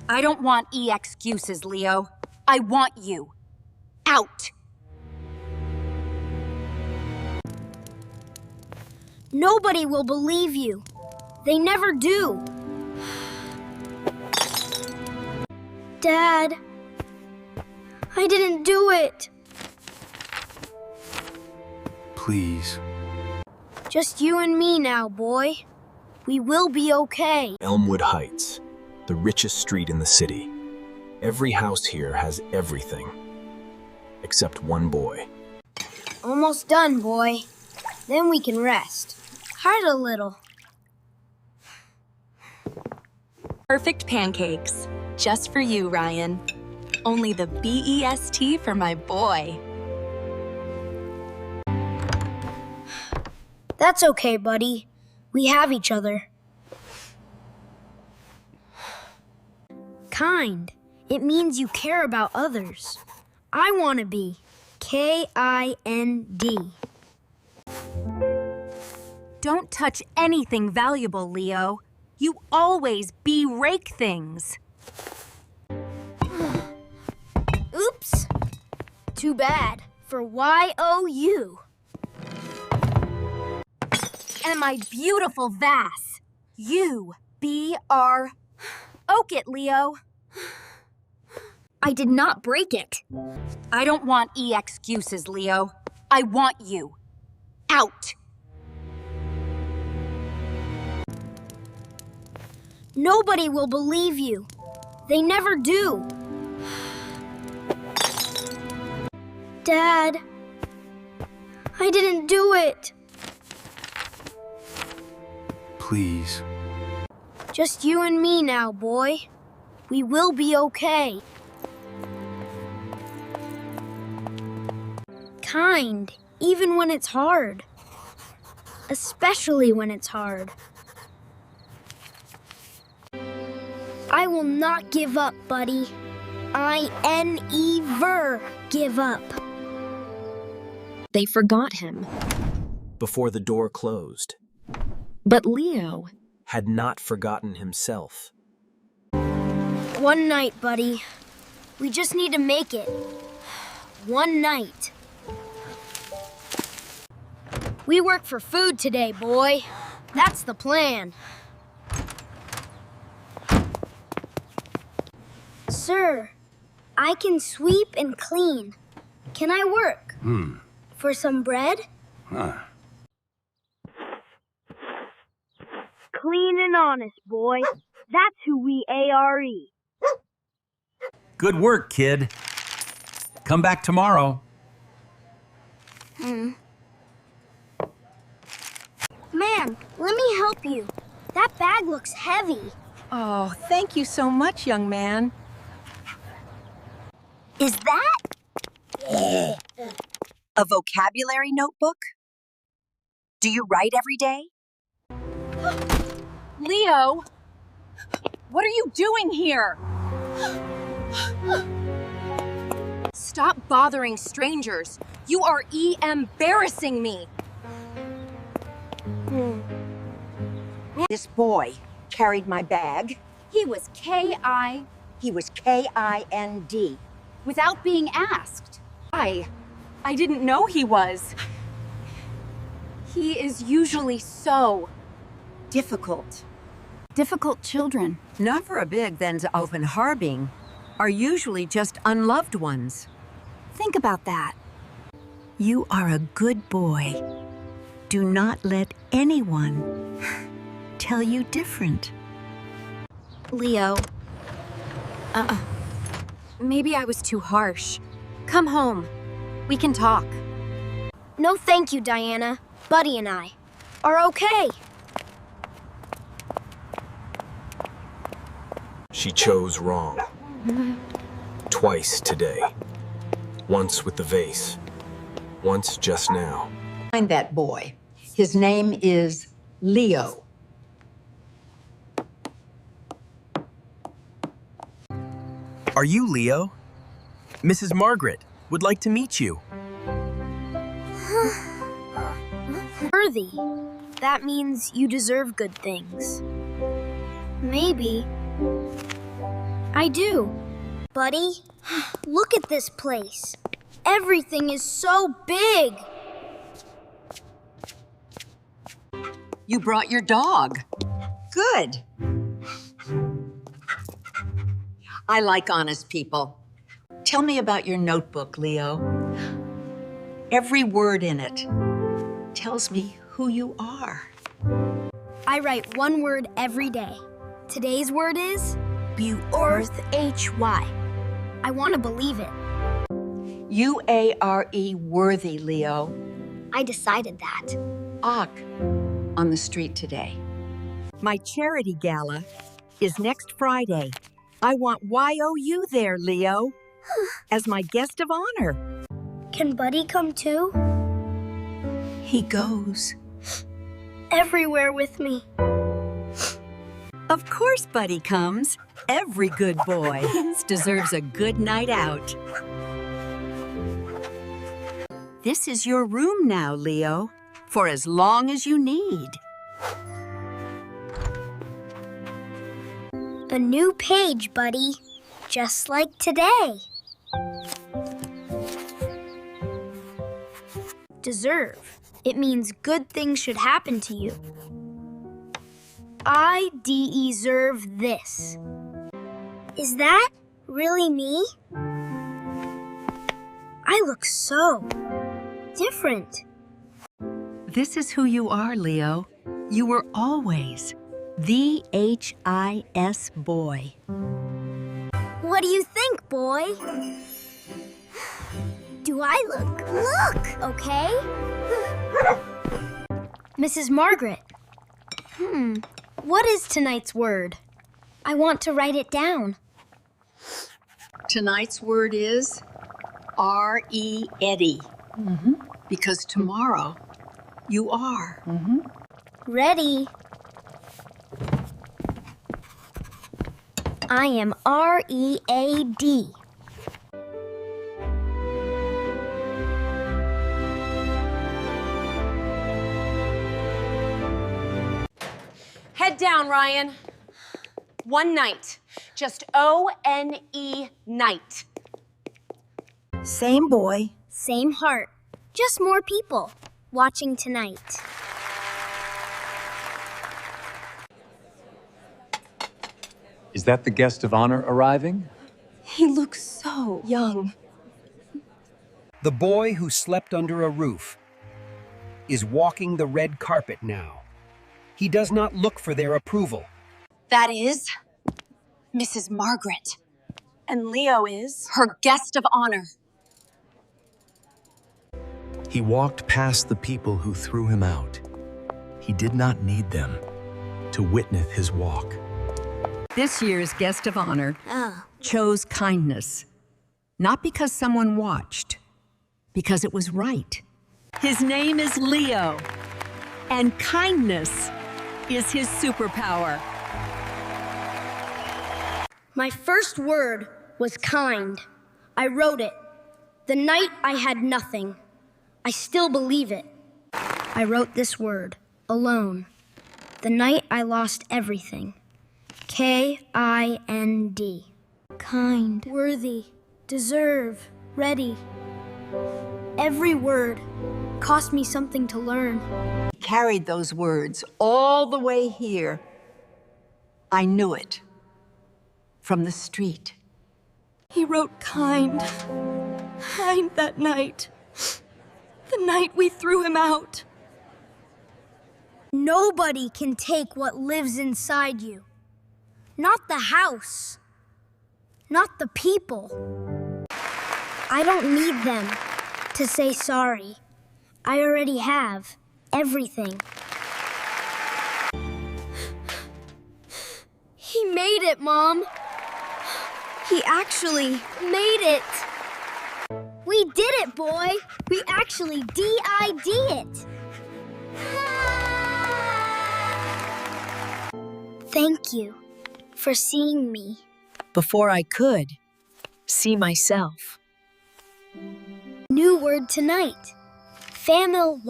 I don't want excuses, Leo. I want you. Out! Nobody will believe you. They never do. Dad, I didn't do it. Please. Just you and me now, boy. We will be okay. Elmwood Heights, the richest street in the city. Every house here has everything, except one boy. Almost done, boy. Then we can rest. Hide a little. Perfect pancakes. Just for you, Ryan. Only the BEST for my boy. That's okay, buddy. We have each other. Kind. It means you care about others. I want to be. K-I-N-D. Don't touch anything valuable, Leo. You always be-rake things. Oops. Too bad. For Y-O-U. And my beautiful vase. U-B-R. Oak it, Leo. I did not break it. I don't want excuses, Leo. I want you. Out! Nobody will believe you. They never do. Dad, I didn't do it. Please. Just you and me now, boy. We will be okay. Kind, even when it's hard. Especially when it's hard. I will not give up, buddy. I-N-E-ver, give up. They forgot him. Before the door closed, But Leo, had not forgotten himself. One night, buddy. We just need to make it. One night. We work for food today, boy. That's the plan. Sir, I can sweep and clean. Can I work? For some bread? Clean and honest, boy. That's who we A-R-E. Good work, kid. Come back tomorrow. Man, let me help you. That bag looks heavy. Oh, thank you so much, young man. Is that? A vocabulary notebook? Do you write every day? Leo! What are you doing here? Stop bothering strangers. You are embarrassing me. This boy carried my bag. He was K-I He was K-I-N-D. without being asked. I didn't know he was. He is usually so Difficult. Difficult children, Not for a big then's open harbing, are usually just unloved ones. think about that. You are a good boy. Do not let anyone tell you different. Leo. Maybe I was too harsh. Come home. We can talk. No thank you, Diana. Buddy and I are okay. She chose wrong. Twice today. Once with the vase. Once just now. Find that boy. His name is Leo. Are you Leo? Mrs. Margaret would like to meet you. Worthy. That means you deserve good things. Maybe I do. Buddy, look at this place. Everything is so big. You brought your dog. Good. I like honest people. Tell me about your notebook, Leo. Every word in it tells me who you are. I write one word every day. Today's word is H-Y. I want to believe it. U-A-R-E, worthy, Leo. I decided that. Ak on the street today. My charity gala is next Friday. I want YOU there, Leo, as my guest of honor. Can Buddy come too? He goes. Everywhere with me. Of course Buddy comes. Every good boy deserves a good night out. This is your room now, Leo, for as long as you need. A new page, Buddy. Just like today. Deserve. It means good things should happen to you. I deserve this. Is that really me? I look so different. This is who you are, Leo. You were always the H-I-S boy. What do you think, boy? Do I look okay? Mrs. Margaret. What is tonight's word? I want to write it down. Tonight's word is R-E, Eddie. Because tomorrow, you are. Ready. I am R-E-A-D. Head down, Ryan. One night. Just O-N-E night. Same boy, same heart. Just more people watching tonight. Is that the guest of honor arriving? He looks so young. The boy who slept under a roof is walking the red carpet now. He does not look for their approval. That is Mrs. Margaret. And Leo is her guest of honor. He walked past the people who threw him out. He did not need them to witness his walk. This year's guest of honor chose kindness. Not because someone watched, because it was right. His name is Leo, and kindness is his superpower. My first word was kind. I wrote it. The night I had nothing. I still believe it. I wrote this word, alone. The night I lost everything. K-I-N-D. Kind. Worthy. Deserve. Ready. Every word cost me something to learn. He carried those words all the way here. I knew it. From the street. He wrote kind that night. The night we threw him out. Nobody can take what lives inside you. Not the house. Not the people. I don't need them to say sorry. I already have everything. He made it, Mom. He actually made it. We did it, boy. We actually D-I-D it. Thank you for seeing me. Before I could see myself. New word tonight. Family.